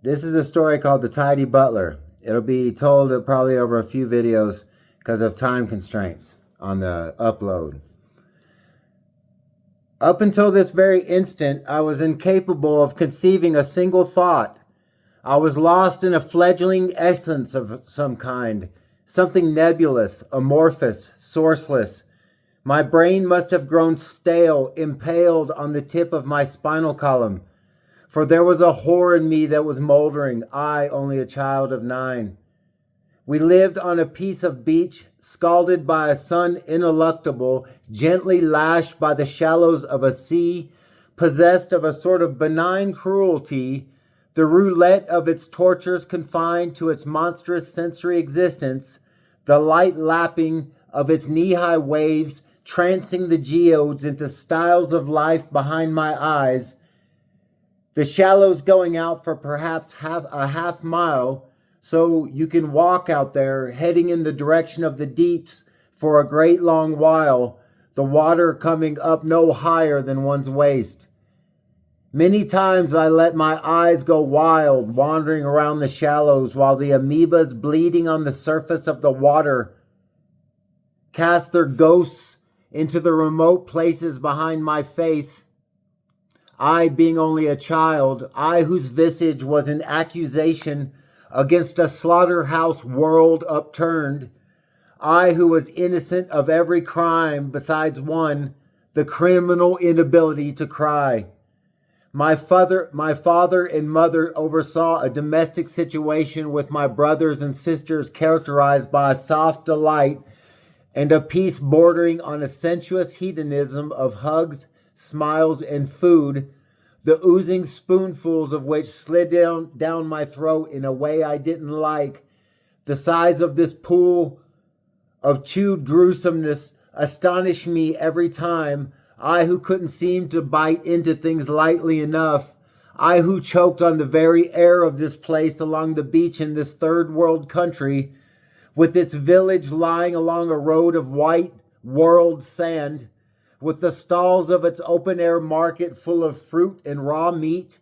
This is a story called The Tidy Butler. It'll be told probably over a few videos because of time constraints on the upload. Up until this very instant, I was incapable of conceiving a single thought. I was lost in a fledgling essence of some kind, something nebulous, amorphous, sourceless. My brain must have grown stale, impaled on the tip of my spinal column, for there was a horror in me that was moldering, I only a child of 9. We lived on a piece of beach, scalded by a sun ineluctable, gently lashed by the shallows of a sea, possessed of a sort of benign cruelty, the roulette of its tortures confined to its monstrous sensory existence, the light lapping of its knee-high waves trancing the geodes into styles of life behind my eyes, the shallows going out for perhaps a half mile, so you can walk out there heading in the direction of the deeps for a great long while, the water coming up no higher than one's waist. Many times I let my eyes go wild, wandering around the shallows while the amoebas bleeding on the surface of the water cast their ghosts into the remote places behind my face. I being only a child, I whose visage was an accusation against a slaughterhouse world upturned, I who was innocent of every crime besides one, the criminal inability to cry. My father and mother oversaw a domestic situation with my brothers and sisters characterized by a soft delight and a peace bordering on a sensuous hedonism of hugs, smiles, and food, the oozing spoonfuls of which slid down my throat in a way I didn't like. The size of this pool of chewed gruesomeness astonished me every time, I who couldn't seem to bite into things lightly enough, I who choked on the very air of this place along the beach in this third world country, with its village lying along a road of white world sand, with the stalls of its open-air market full of fruit and raw meat,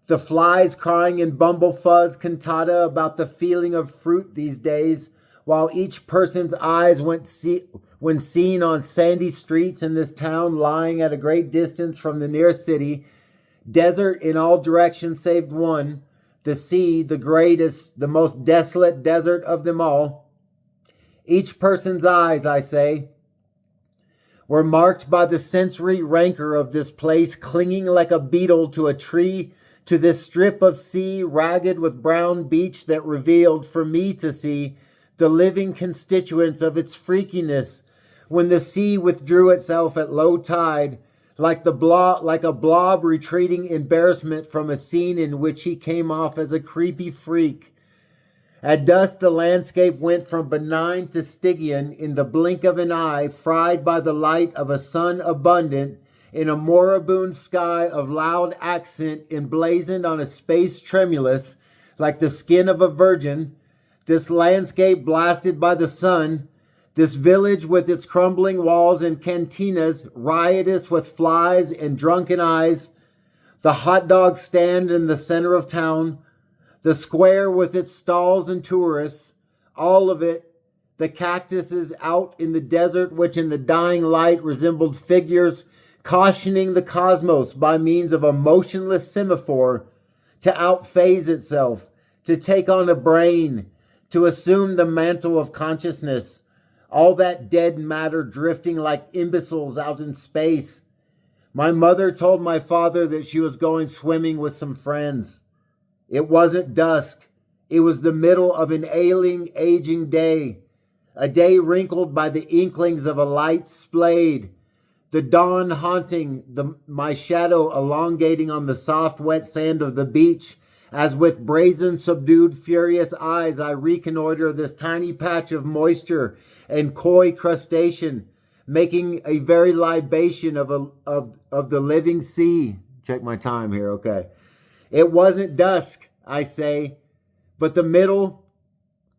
the flies crying in bumblefuzz cantata about the feeling of fruit these days, while each person's eyes when seen on sandy streets in this town lying at a great distance from the near city, desert in all directions save one, the sea, the greatest, the most desolate desert of them all. Each person's eyes, I say, were marked by the sensory rancor of this place, clinging like a beetle to a tree, to this strip of sea ragged with brown beach that revealed, for me to see, the living constituents of its freakiness, when the sea withdrew itself at low tide, like a blob retreating embarrassment from a scene in which he came off as a creepy freak. At dusk, the landscape went from benign to Stygian in the blink of an eye, fried by the light of a sun abundant, in a moribund sky of loud accent emblazoned on a space tremulous, like the skin of a virgin. This landscape blasted by the sun, this village with its crumbling walls and cantinas, riotous with flies and drunken eyes, the hot dog stand in the center of town, the square with its stalls and tourists, all of it, the cactuses out in the desert which in the dying light resembled figures cautioning the cosmos by means of a motionless semaphore to outphase itself, to take on a brain, to assume the mantle of consciousness, all that dead matter drifting like imbeciles out in space. My mother told my father that she was going swimming with some friends. It wasn't dusk. It was the middle of an ailing, aging day, a day wrinkled by the inklings of a light splayed, the dawn haunting my shadow elongating on the soft, wet sand of the beach, as with brazen, subdued, furious eyes I reconnoiter this tiny patch of moisture and coy crustacean, making a very libation of the living sea. Check my time here, okay. It wasn't dusk, I say, but the middle,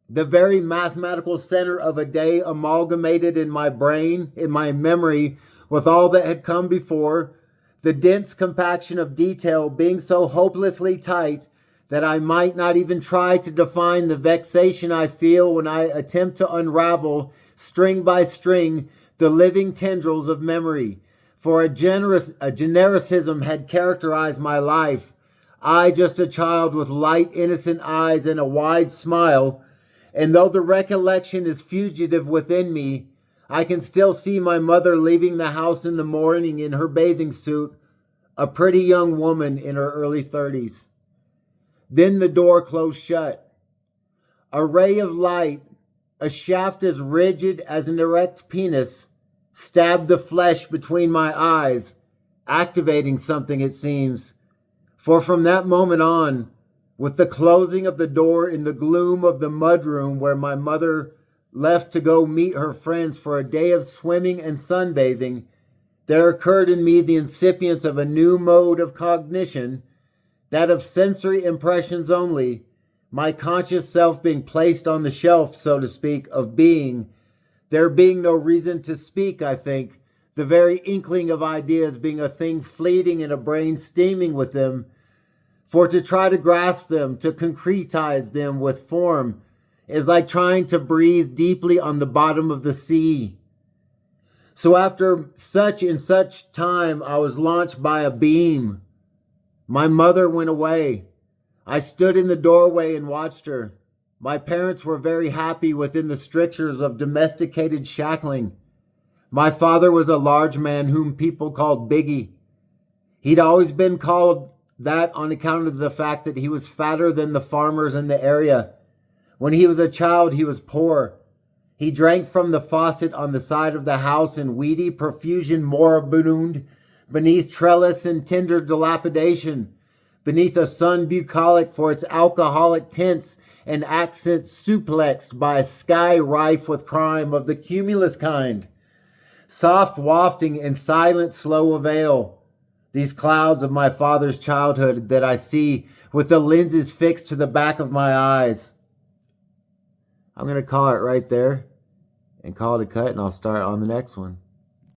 the very mathematical center of a day amalgamated in my brain, in my memory, with all that had come before, the dense compaction of detail being so hopelessly tight that I might not even try to define the vexation I feel when I attempt to unravel, string by string, the living tendrils of memory. For a genericism had characterized my life. I, just a child with light, innocent eyes and a wide smile, and though the recollection is fugitive within me, I can still see my mother leaving the house in the morning in her bathing suit, a pretty young woman in her early 30s. Then the door closed shut. A ray of light, a shaft as rigid as an erect penis, stabbed the flesh between my eyes, activating something, it seems. For from that moment on, with the closing of the door in the gloom of the mudroom where my mother left to go meet her friends for a day of swimming and sunbathing, there occurred in me the incipience of a new mode of cognition, that of sensory impressions only, my conscious self being placed on the shelf, so to speak, of being, there being no reason to speak, I think, the very inkling of ideas being a thing fleeting and a brain steaming with them, for to try to grasp them, to concretize them with form, is like trying to breathe deeply on the bottom of the sea. So after such and such time, I was launched by a beam. My mother went away. I stood in the doorway and watched her. My parents were very happy within the strictures of domesticated shackling. My father was a large man whom people called Biggie. He'd always been called that on account of the fact that he was fatter than the farmers in the area. When he was a child, he was poor. He drank from the faucet on the side of the house in weedy profusion moribund, beneath trellis and tender dilapidation, beneath a sun bucolic for its alcoholic tints and accents suplexed by a sky rife with crime of the cumulus kind, soft wafting in silent slow avail, these clouds of my father's childhood that I see with the lenses fixed to the back of my eyes. I'm going to call it right there and call it a cut, and I'll start on the next one.